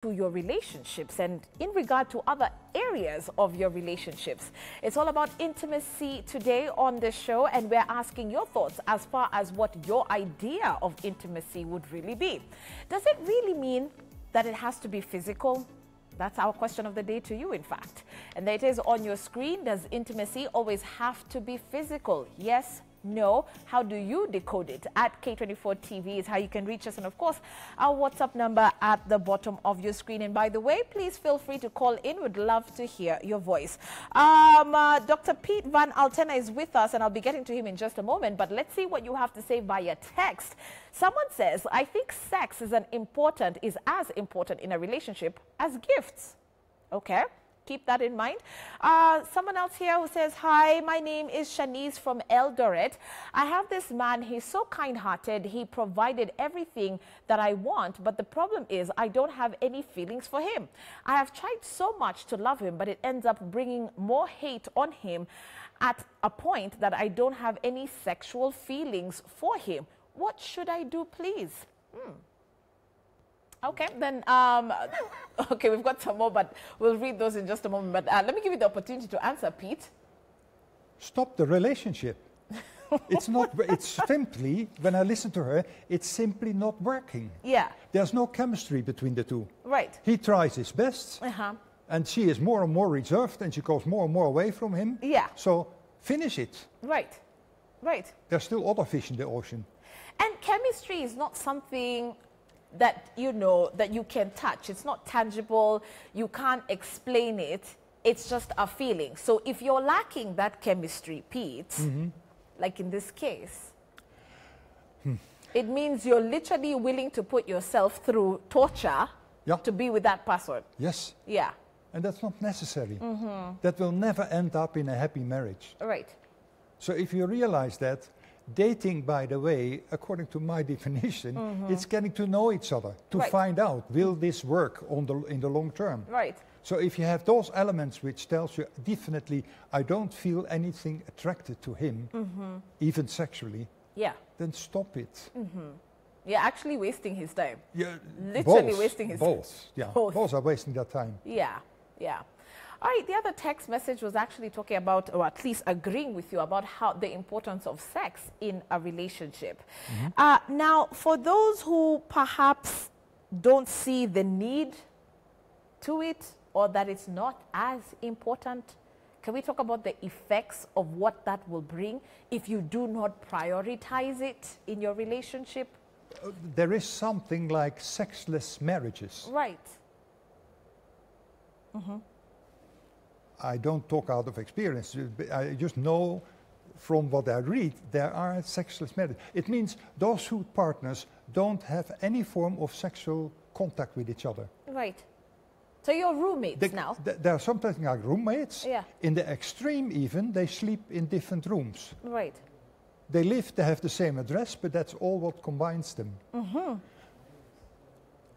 to your relationships and in regard to other areas of your relationships. It's all about intimacy today on the show, and we're asking your thoughts as far as what your idea of intimacy would really be. Does it really mean that it has to be physical? That's our question of the day to you, in fact. And there it is on your screen. Does intimacy always have to be physical? Yes, no. How do you decode it? At K24 TV is how you can reach us. And of course, our WhatsApp number at the bottom of your screen. And by the way, please feel free to call in. We'd love to hear your voice. Dr. Pete Van Altena is with us, and I'll be getting to him in just a moment. But let's see what you have to say via text. Someone says, I think sex is as important in a relationship as gifts. Okay. Keep that in mind. Someone else here who says, hi, my name is Shanice from Eldoret. I have this man. He's so kind-hearted. He provided everything that I want. But the problem is I don't have any feelings for him. I have tried so much to love him, but it ends up bringing more hate on him at a point that I don't have any sexual feelings for him. What should I do, please? Okay, then, okay, we've got some more, but we'll read those in just a moment. But let me give you the opportunity to answer, Pete. Stop the relationship. It's not, it's simply, when I listen to her, it's simply not working. Yeah. There's no chemistry between the two. Right. He tries his best, and she is more and more reserved, and she goes more and more away from him. Yeah. So finish it. Right, right. There's still other fish in the ocean. And chemistry is not something that you know, that you can touch. It's not tangible. You can't explain it. It's just a feeling. So if you're lacking that chemistry, Pete, like in this case, it means you're literally willing to put yourself through torture to be with that person. Yes. Yeah. And that's not necessary. That will never end up in a happy marriage. Right. So if you realize that, dating, by the way, according to my definition, it's getting to know each other, to find out, will this work in the long term? Right. So if you have those elements which tells you definitely, I don't feel anything attracted to him, even sexually, then stop it. You're actually wasting his time. Yeah, literally wasting his time. Both are wasting their time. Yeah, yeah. All right, the other text message was actually talking about, or at least agreeing with you about how the importance of sex in a relationship. Now, for those who perhaps don't see the need to it, or that it's not as important, can we talk about the effects of what that will bring if you do not prioritize it in your relationship? There is something like sexless marriages. Right. I don't talk out of experience. I just know from what I read, there are sexless marriages. It means those two partners don't have any form of sexual contact with each other. Right. So you're roommates now? There are sometimes like roommates. Yeah. In the extreme even, they sleep in different rooms. Right. They have the same address, but that's all what combines them.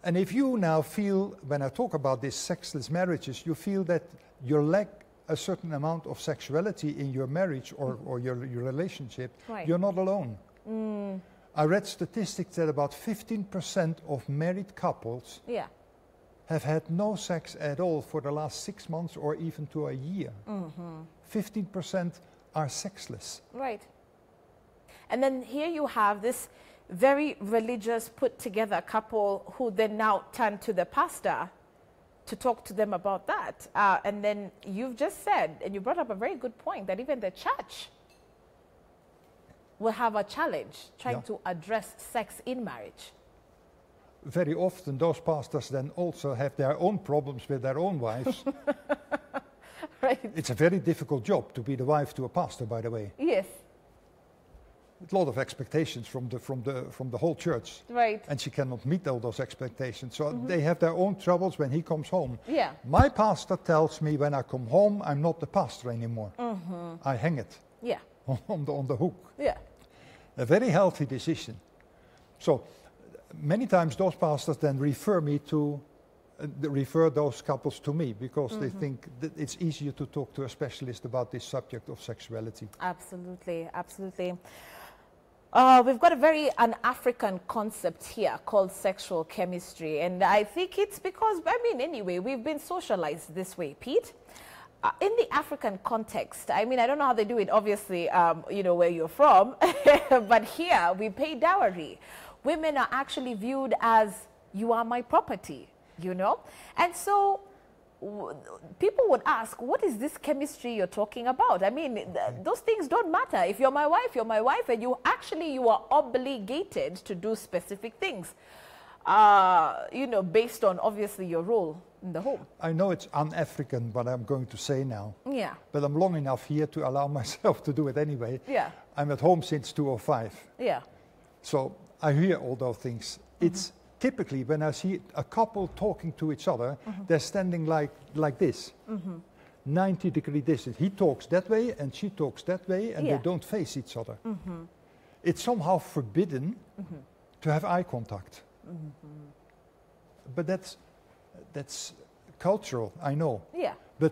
And if you now feel, when I talk about these sexless marriages, you feel that you lack a certain amount of sexuality in your marriage or your relationship, you're not alone. I read statistics that about 15% of married couples have had no sex at all for the last 6 months or even to a year. 15% are sexless. Right. And then here you have this very religious, put-together couple who then now turn to the pastor to talk to them about that. And then you've just said, and you brought up a very good point, that even the church will have a challenge trying to address sex in marriage. Very often those pastors then also have their own problems with their own wives. Right. It's a very difficult job to be the wife to a pastor, by the way. Yes. A lot of expectations from the whole church. Right. And she cannot meet all those expectations. So they have their own troubles when he comes home. Yeah. My pastor tells me when I come home, I'm not the pastor anymore. I hang it on the hook. Yeah. A very healthy decision. So many times those pastors then refer those couples to me because they think that it's easier to talk to a specialist about this subject of sexuality. Absolutely, absolutely. We've got a very un-African concept here called sexual chemistry. And I think it's because, anyway, we've been socialized this way, Pete. In the African context, I don't know how they do it, obviously, where you're from, but here we pay dowry. Women are actually viewed as, you are my property, And so people would ask, what is this chemistry you're talking about? Those things don't matter. If you're my wife, and you are obligated to do specific things, based on, obviously, your role in the home. I know it's un-African, but I'm going to say now. Yeah. But I'm long enough here to allow myself to do it anyway. Yeah. I'm at home since 2005. Yeah. So I hear all those things. It's typically when I see a couple talking to each other, they're standing like this, 90-degree distance. He talks that way and she talks that way, and they don't face each other. It's somehow forbidden to have eye contact. But that's cultural, I know. Yeah. But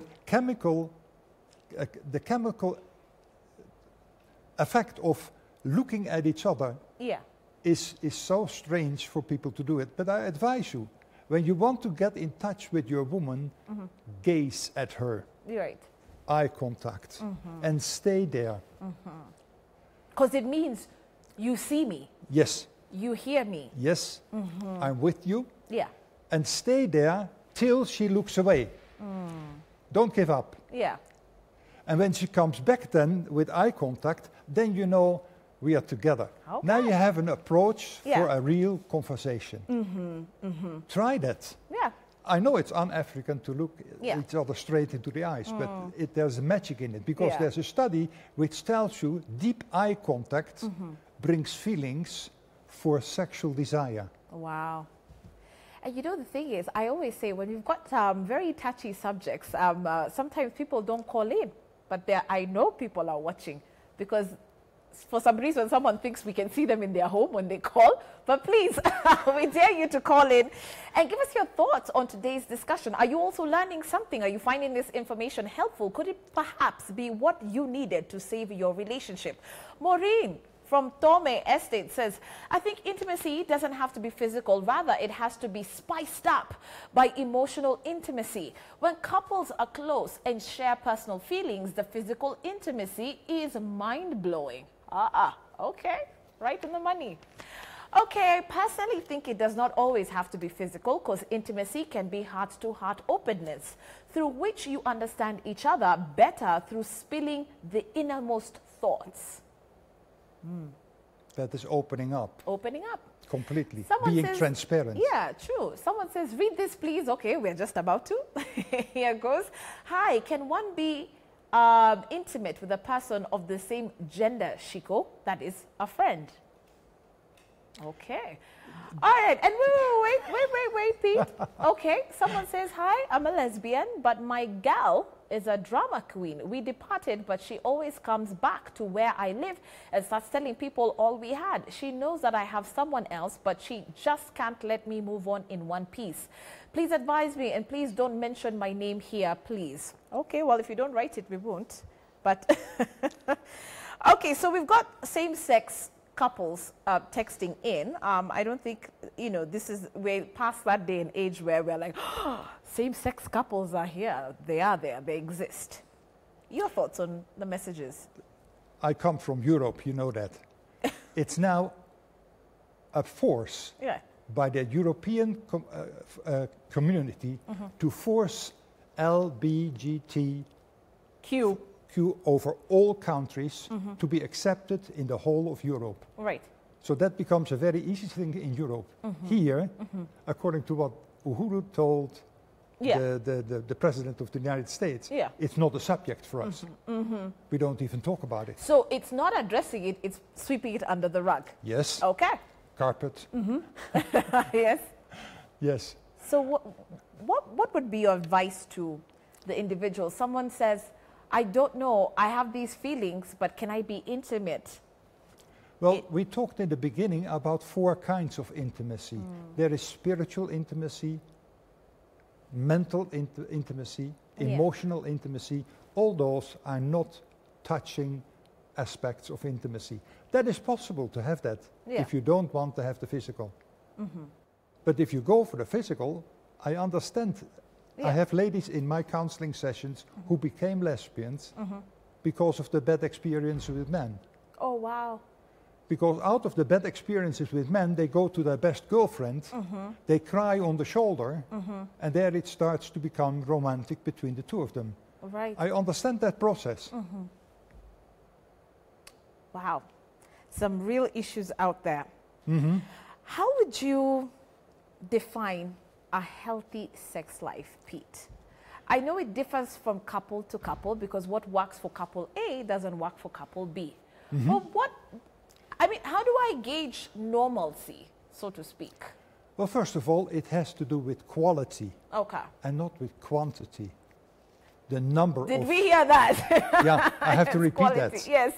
the chemical effect of looking at each other is so strange for people to do it. But I advise you, when you want to get in touch with your woman, gaze at her. Right. Eye contact. And stay there. Because it means you see me. Yes. You hear me. Yes. I'm with you. Yeah. And stay there till she looks away. Don't give up. Yeah. And when she comes back then with eye contact, then you know we are together. Okay. Now you have an approach for a real conversation. Try that. Yeah. I know it's un-African to look each other straight into the eyes, but there's magic in it, because there's a study which tells you deep eye contact brings feelings for sexual desire. Wow. And the thing is, I always say, when we've got very touchy subjects, sometimes people don't call in, but I know people are watching, because for some reason someone thinks we can see them in their home when they call. But please, we dare you to call in and give us your thoughts on today's discussion. Are you also learning something? Are you finding this information helpful? Could it perhaps be what you needed to save your relationship? Maureen from Tome Estate says, I think intimacy doesn't have to be physical. Rather, it has to be spiced up by emotional intimacy. When couples are close and share personal feelings, the physical intimacy is mind-blowing. Okay, right in the money. Okay, I personally think it does not always have to be physical, because intimacy can be heart-to-heart openness, through which you understand each other better through spilling the innermost thoughts. That is opening up. Opening up. Completely. Someone being says, transparent. Yeah, true. Someone says, read this, please. Okay, we're just about to. Here goes. Hi, can one be intimate with a person of the same gender, Shiko? That is a friend. Okay. All right. And wait, Pete. Okay. Someone says, hi, I'm a lesbian, but my gal is a drama queen. We departed, but she always comes back to where I live and starts telling people all we had. She knows that I have someone else, but she just can't let me move on in one piece. Please advise me, and please don't mention my name here, please. Okay, well, if you don't write it, we won't. But, okay, so we've got same-sex couples texting in. I don't think, we're past that day and age where we're like, oh, same-sex couples are here. They are there. They exist. Your thoughts on the messages? I come from Europe, you know that. It's now a force by the European community to force LGBTQ over all countries to be accepted in the whole of Europe. Right. So that becomes a very easy thing in Europe. Here, according to what Uhuru told the President of the United States, it's not a subject for us. We don't even talk about it. So it's not addressing it, it's sweeping it under the rug. Yes. Okay. Carpet. Yes. Yes. So what would be your advice to the individual? Someone says, I don't know, I have these feelings, but can I be intimate? Well, we talked in the beginning about 4 kinds of intimacy. There is spiritual intimacy, mental intimacy, emotional intimacy. All those are not touching aspects of intimacy. That is possible to have that if you don't want to have the physical. But if you go for the physical, I understand. I have ladies in my counseling sessions who became lesbians because of the bad experience with men. Oh, wow. Because out of the bad experiences with men, they go to their best girlfriend, they cry on the shoulder, and there it starts to become romantic between the two of them. Right. I understand that process. Wow. Some real issues out there. How would you define a healthy sex life, Pete? I know it differs from couple to couple because what works for couple A doesn't work for couple B. But how do I gauge normalcy, so to speak? Well, first of all, it has to do with quality. Okay. And not with quantity. The number Did we hear that? Yeah, I have to repeat quality, that. Yes.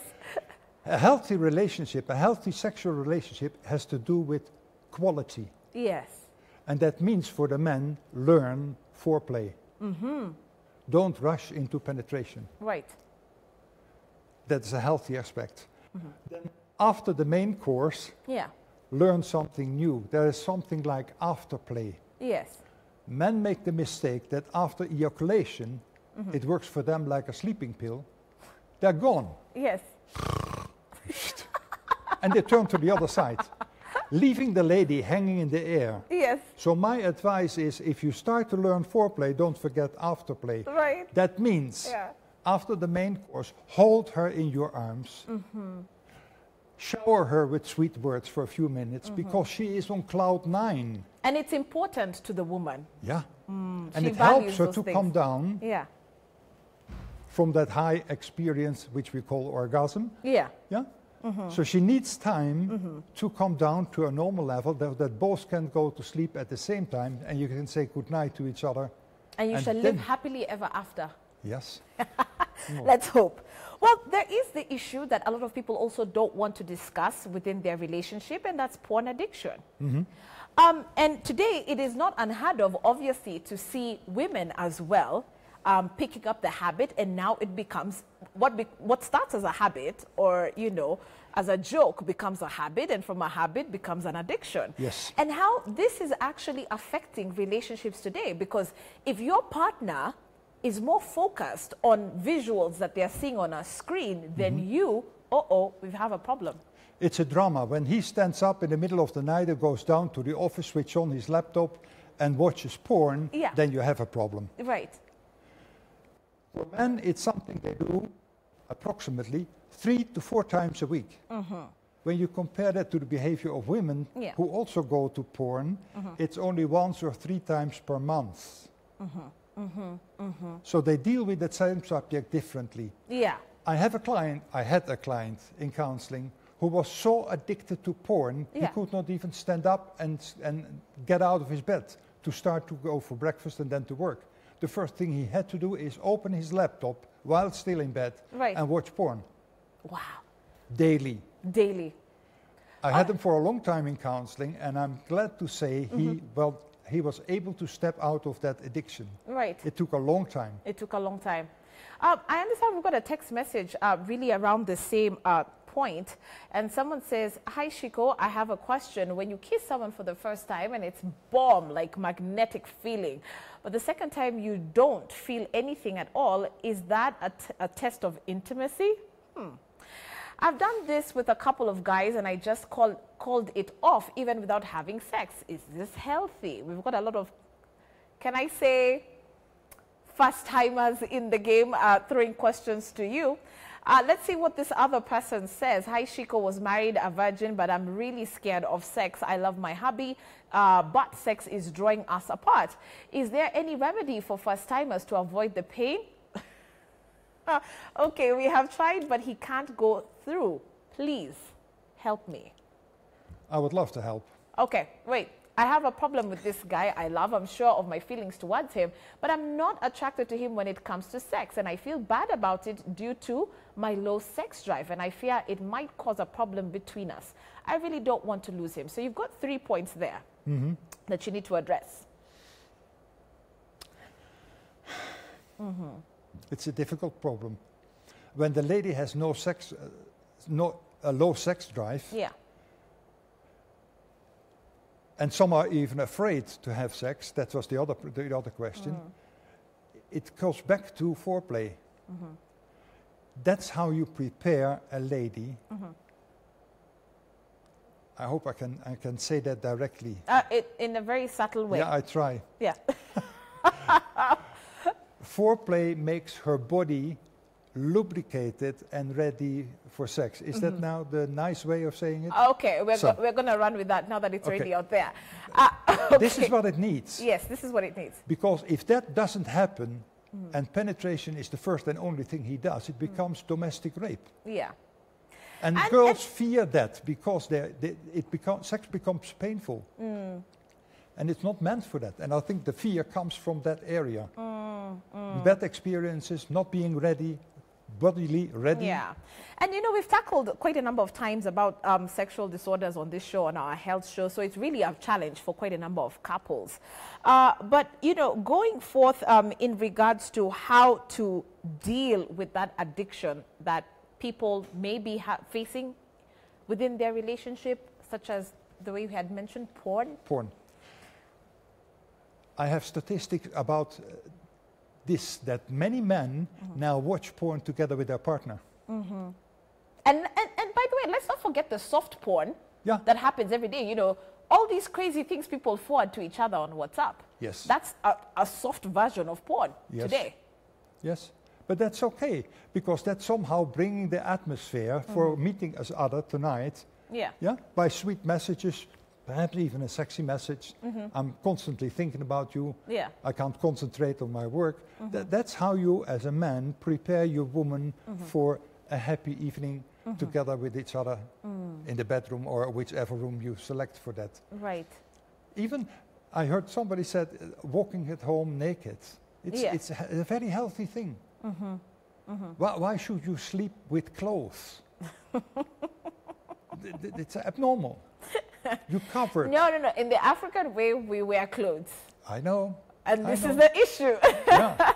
A healthy relationship, a healthy sexual relationship has to do with quality. Yes. And that means for the men, learn foreplay. Don't rush into penetration. Right. That's a healthy aspect. Then after the main course, learn something new. There is something like afterplay. Yes. Men make the mistake that after ejaculation, it works for them like a sleeping pill. They're gone. Yes. And they turn to the other side, leaving the lady hanging in the air. Yes. So my advice is, if you start to learn foreplay, don't forget afterplay. Right. That means, after the main course, hold her in your arms, shower her with sweet words for a few minutes, because she is on cloud 9. And it's important to the woman. Yeah. And it helps her to come down from that high experience, which we call orgasm. Yeah. So she needs time to come down to a normal level that both can go to sleep at the same time, and you can say goodnight to each other. And you shall live happily ever after. Yes. Let's hope. Well, there is the issue that a lot of people also don't want to discuss within their relationship, and that's porn addiction. And today it is not unheard of, obviously, to see women as well picking up the habit, and now it becomes what starts as a habit, or as a joke, becomes a habit, and from a habit becomes an addiction. Yes. And how this is actually affecting relationships today, because if your partner is more focused on visuals that they're seeing on a screen than you, we have a problem. It's a drama. When he stands up in the middle of the night and goes down to the office, switch on his laptop and watches porn, then you have a problem. Right. For men, it's something they do approximately 3 to 4 times a week. When you compare that to the behavior of women who also go to porn, it's only 1 or 3 times per month. So they deal with that same subject differently. Yeah. I had a client in counseling who was so addicted to porn, he could not even stand up and get out of his bed to start to go for breakfast and then to work. The first thing he had to do is open his laptop while still in bed and watch porn. Wow. Daily. Daily. I had him for a long time in counseling, and I'm glad to say he was able to step out of that addiction. Right. It took a long time. It took a long time. I understand we've got a text message really around the same point, and someone says, "Hi Shiko, I have a question. When you kiss someone for the first time and it's bomb, like magnetic feeling, but the second time you don't feel anything at all, is that a test of intimacy?" I've done this with a couple of guys, and I just called it off even without having sex. Is this healthy? We've got a lot of, can I say, first-timers in the game throwing questions to you. Let's see what this other person says. "Hi, Shiko, was married, a virgin, but I'm really scared of sex. I love my hubby, but sex is drawing us apart. Is there any remedy for first-timers to avoid the pain?" Okay, we have tried, but he can't go through. Please help me. I would love to help. Okay, wait. I have a problem with this guy I love. I'm sure of my feelings towards him, but I'm not attracted to him when it comes to sex, and I feel bad about it due to my low sex drive, and I fear it might cause a problem between us. I really don't want to lose him. So you've got 3 points there that you need to address. It's a difficult problem. when the lady has no sex, a low sex drive, yeah, and some are even afraid to have sex. That was the other question. It goes back to foreplay. That's how you prepare a lady. I hope I can say that directly. In a very subtle way. Yeah, I try. Yeah. Foreplay makes her body lubricated and ready for sex. Is that now the nice way of saying it? Okay, we're going to run with that now that it's already out there. Okay. This is what it needs. Yes, this is what it needs. Because if that doesn't happen, and penetration is the first and only thing he does, it becomes domestic rape. Yeah. And girls fear that because sex becomes painful. And it's not meant for that. And I think the fear comes from that area. Bad experiences, not being ready, bodily ready. Yeah. And we've tackled quite a number of times about sexual disorders on this show, on our health show. So it's really a challenge for quite a number of couples. But, going forth in regards to how to deal with that addiction that people may be facing within their relationship, such as the way you had mentioned, porn. Porn. I have statistics about this, that many men now watch porn together with their partner. And by the way, let's not forget the soft porn that happens every day. All these crazy things people forward to each other on WhatsApp. Yes. That's a soft version of porn today. Yes. But that's okay, because that's somehow bringing the atmosphere for meeting us other tonight. Yeah. Yeah. By sweet messages, perhaps even a sexy message. I'm constantly thinking about you. Yeah. I can't concentrate on my work. That's how you, as a man, prepare your woman for a happy evening together with each other in the bedroom or whichever room you select for that. Right. Even, I heard somebody said, walking at home naked. It's a very healthy thing. Why should you sleep with clothes? It's abnormal. You covered. No. In the African way, we wear clothes. I know. And this is the issue. Yeah.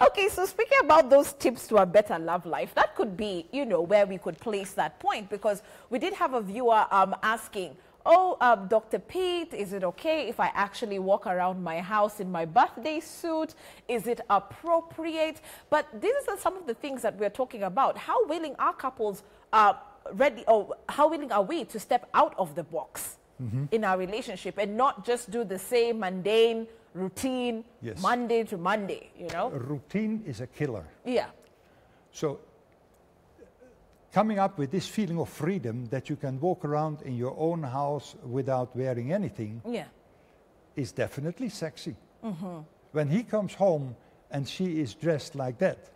Okay, so speaking about those tips to a better love life, that could be, where we could place that point, because we did have a viewer asking, Dr. Pete, is it okay if I actually walk around my house in my birthday suit? Is it appropriate? But these are some of the things that we're talking about. How willing are couples ready, or how willing are we to step out of the box in our relationship and not just do the same mundane routine Monday to Monday, A routine is a killer. Yeah. So coming up with this feeling of freedom that you can walk around in your own house without wearing anything is definitely sexy. When he comes home and she is dressed like that,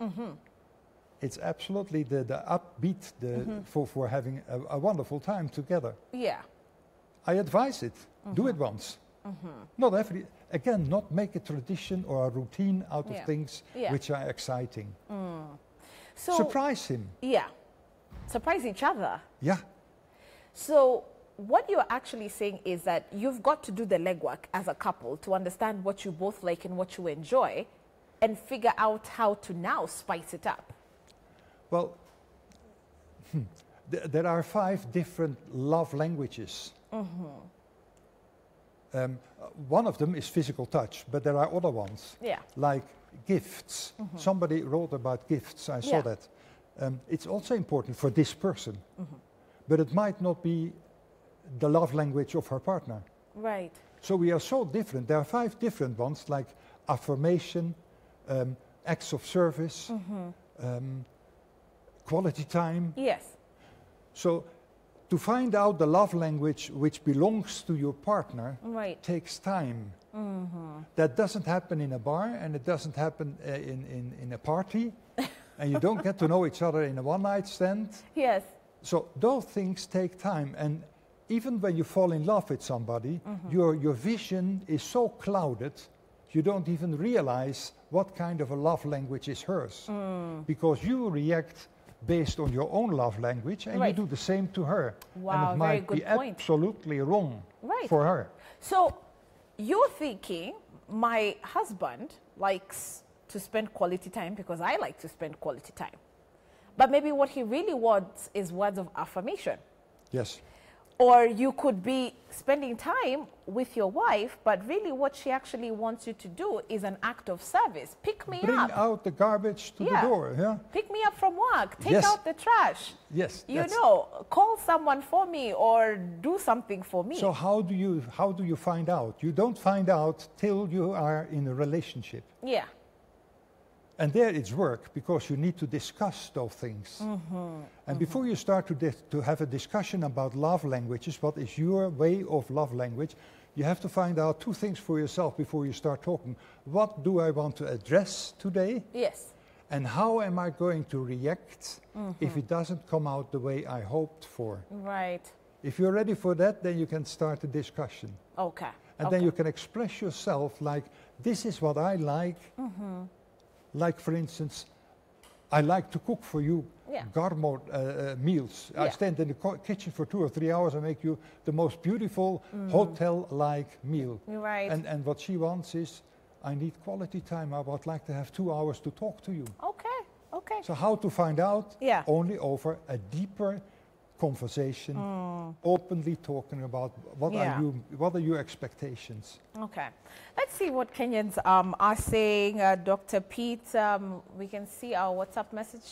it's absolutely the upbeat for having a wonderful time together. Yeah. I advise it. Do it once. Not not make a tradition or a routine out of things which are exciting. So surprise him. Yeah. Surprise each other. Yeah. So what you're actually saying is that you've got to do the legwork as a couple to understand what you both like and what you enjoy and figure out how to now spice it up. Well, there are 5 different love languages. One of them is physical touch, but there are other ones, like gifts. Somebody wrote about gifts, I saw that. It's also important for this person, but it might not be the love language of her partner. Right. So we are so different. There are 5 different ones, like affirmation, acts of service, quality time. Yes. So to find out the love language which belongs to your partner takes time. That doesn't happen in a bar, and it doesn't happen in a party. And you don't get to know each other in a one-night stand. Yes. So those things take time. And even when you fall in love with somebody, your vision is so clouded, you don't even realize what kind of a love language is hers. Because you react based on your own love language, and you do the same to her. Wow, and it might be absolutely wrong for her. So you're thinking, my husband likes to spend quality time because I like to spend quality time. But maybe what he really wants is words of affirmation. Yes. Or you could be spending time with your wife, but really what she actually wants you to do is an act of service. Pick me up. Bring out the garbage to the door. Yeah. Pick me up from work. Take out the trash. Yes. You know, call someone for me or do something for me. So how do you find out? You don't find out till you are in a relationship. Yeah. And there it's work, because you need to discuss those things. And before you start to have a discussion about love languages, what is your way of love language, you have to find out two things for yourself before you start talking. What do I want to address today? Yes. And how am I going to react if it doesn't come out the way I hoped for? Right. If you're ready for that, then you can start a discussion. Okay. And then you can express yourself like, this is what I like. Like, for instance, I like to cook for you gourmet meals. I stand in the kitchen for 2 or 3 hours and make you the most beautiful hotel-like meal. Right. And what she wants is, I need quality time. I would like to have 2 hours to talk to you. Okay, okay. So how to find out? Yeah. Only over a deeper conversation, openly talking about what are your expectations. Okay, let's see what Kenyans are saying. Dr. Pete, we can see our WhatsApp message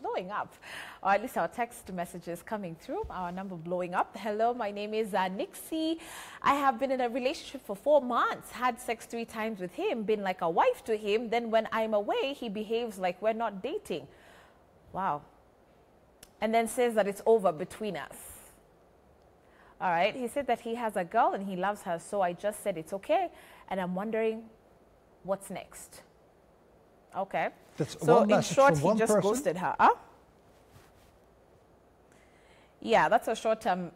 blowing up, or at least our text messages coming through, our number blowing up. Hello, my name is Nixie. I have been in a relationship for 4 months, had sex 3 times with him, been like a wife to him. Then when I'm away, he behaves like we're not dating. Wow. And then says that it's over between us. All right. He said that he has a girl and he loves her. So I just said it's okay. And I'm wondering what's next. Okay. That's so one in short, he just person? ghosted her. Huh? Yeah, that's a short-term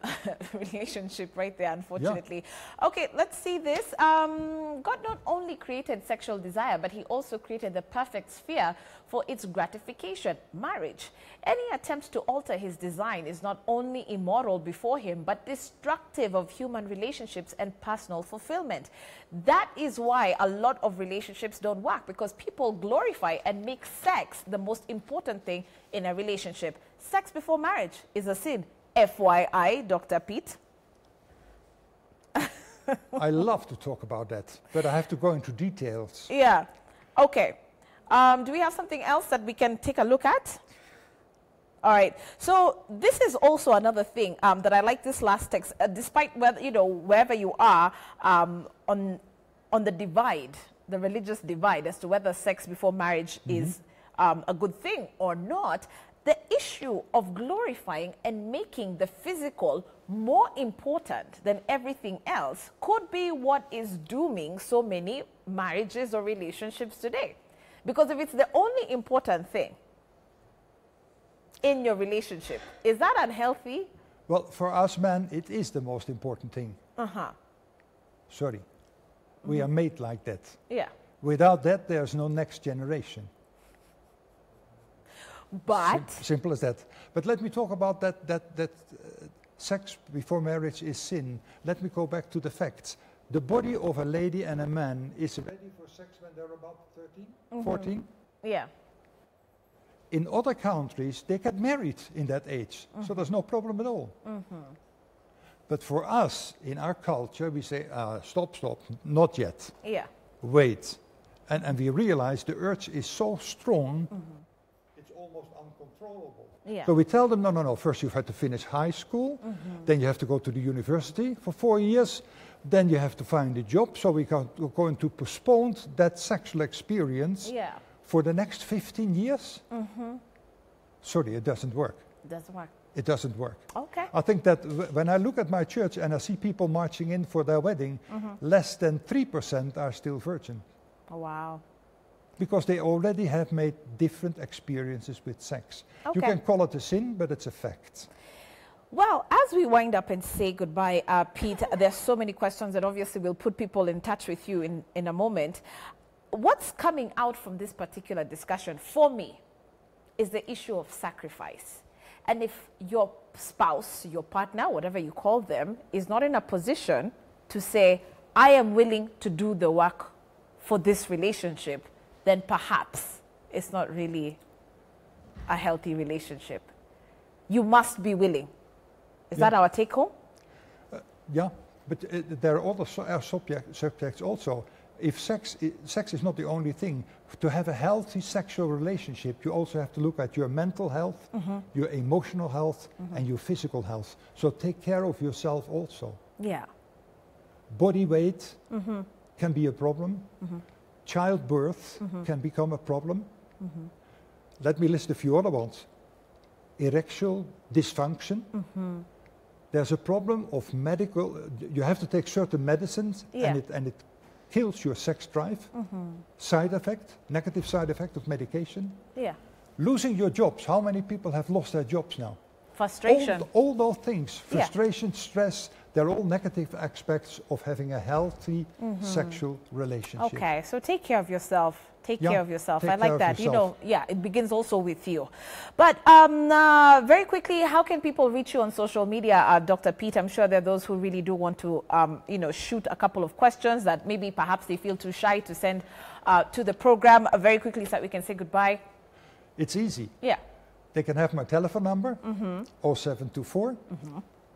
relationship right there, unfortunately. Yeah. Okay, let's see this. God not only created sexual desire, but he also created the perfect sphere for its gratification, marriage. Any attempt to alter his design is not only immoral before him, but destructive of human relationships and personal fulfillment. That is why a lot of relationships don't work, because people glorify and make sex the most important thing in a relationship. Sex before marriage is a sin. FYI, Dr. Pete. I love to talk about that, but I have to go into details. Yeah. Okay. Do we have something else that we can take a look at? All right. So this is also another thing that I like this last text, despite whether, you know, wherever you are on the divide, the religious divide as to whether sex before marriage is a good thing or not. The issue of glorifying and making the physical more important than everything else could be what is dooming so many marriages or relationships today. Because if it's the only important thing in your relationship, is that unhealthy? Well, for us men, it is the most important thing. Sorry. We are made like that. Yeah. Without that, there's no next generation. But simple as that. But let me talk about that sex before marriage is sin. Let me go back to the facts. The body of a lady and a man is ready for sex when they're about 13, 14. Yeah. In other countries, they get married in that age. So there's no problem at all. But for us, in our culture, we say, stop, not yet. Yeah. Wait. And we realize the urge is so strong, almost uncontrollable. Yeah. So we tell them, no, first you have to finish high school, then you have to go to the university for 4 years, then you have to find a job, so we're going to postpone that sexual experience for the next 15 years. Sorry, it doesn't work. It doesn't work. It doesn't work. Okay. I think that when I look at my church and I see people marching in for their wedding, less than 3% are still virgin. Oh, wow. Because they already have made different experiences with sex. Okay. You can call it a sin, but it's a fact. Well, as we wind up and say goodbye, Pete, there's so many questions that obviously will put people in touch with you in a moment. What's coming out from this particular discussion for me is the issue of sacrifice. And if your spouse, your partner, whatever you call them, is not in a position to say, I am willing to do the work for this relationship, then perhaps it's not really a healthy relationship? You must be willing. Is Yeah. that our take home? Yeah, but there are other subjects also. If sex is not the only thing, to have a healthy sexual relationship, you also have to look at your mental health, your emotional health, and your physical health. So take care of yourself also. Yeah. Body weight can be a problem. Childbirth can become a problem. Let me list a few other ones. Erectile dysfunction. There's a problem of medical, you have to take certain medicines, and it kills your sex drive. Side effect, negative side effect of medication. Yeah. Losing your jobs. How many people have lost their jobs now? Frustration. All those things, frustration, stress, they're all negative aspects of having a healthy sexual relationship. Okay, so take care of yourself. Take care of yourself. I like that. You know, it begins also with you. But very quickly, how can people reach you on social media, Dr. Pete? I'm sure there are those who really do want to, shoot a couple of questions that maybe perhaps they feel too shy to send to the program. Very quickly, so that we can say goodbye. It's easy. Yeah. They can have my telephone number, 0724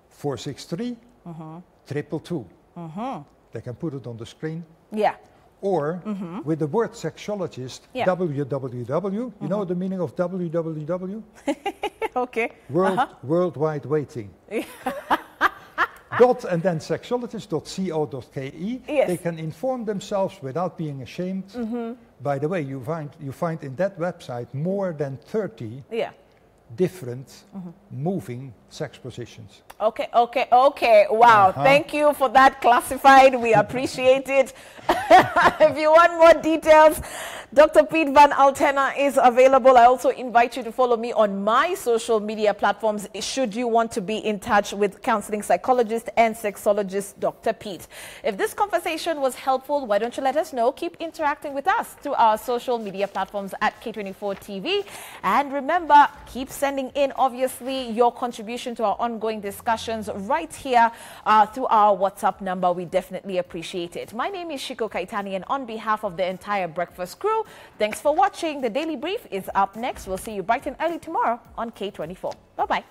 463 222. They can put it on the screen. Yeah. Or with the word sexologist, www. You know the meaning of www? Okay. Worldwide waiting. Dot and then sexologist.co.ke. Yes. They can inform themselves without being ashamed. By the way, you find in that website more than 30 different moving sex positions. Okay. Wow. Thank you for that classified. We appreciate it. If you want more details, Dr. Piet van Altena is available. I also invite you to follow me on my social media platforms should you want to be in touch with counseling psychologist and sexologist Dr. Piet. If this conversation was helpful, why don't you let us know? Keep interacting with us through our social media platforms at K24 TV. And remember, keep sending in, obviously, your contribution to our ongoing discussions right here through our WhatsApp number. We definitely appreciate it. My name is Shiko Kaitani, and on behalf of the entire Breakfast crew, thanks for watching. The Daily Brief is up next. We'll see you bright and early tomorrow on K24. Bye-bye.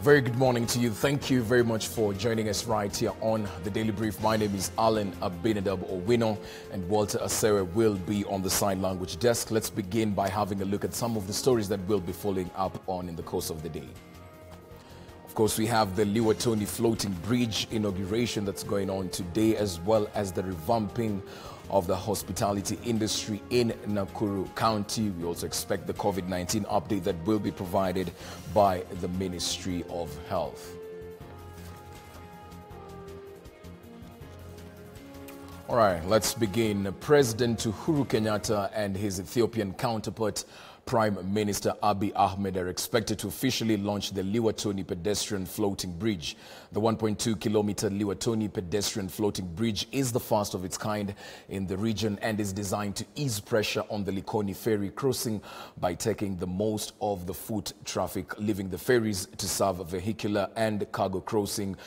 Very good morning to you. Thank you very much for joining us right here on the Daily Brief. My name is Alan Abinadab Owino, and Walter Asere will be on the sign language desk. Let's begin by having a look at some of the stories that we'll be following up on in the course of the day. Of course, we have the Liwatoni floating bridge inauguration that's going on today, as well as the revamping of the hospitality industry in Nakuru County. We also expect the COVID-19 update that will be provided by the Ministry of Health. All right, let's begin. President Uhuru Kenyatta and his Ethiopian counterpart, Prime Minister Abiy Ahmed, are expected to officially launch the Liwatoni pedestrian floating bridge. The 1.2-kilometer Liwatoni pedestrian floating bridge is the first of its kind in the region and is designed to ease pressure on the Likoni ferry crossing by taking the most of the foot traffic, leaving the ferries to serve vehicular and cargo crossing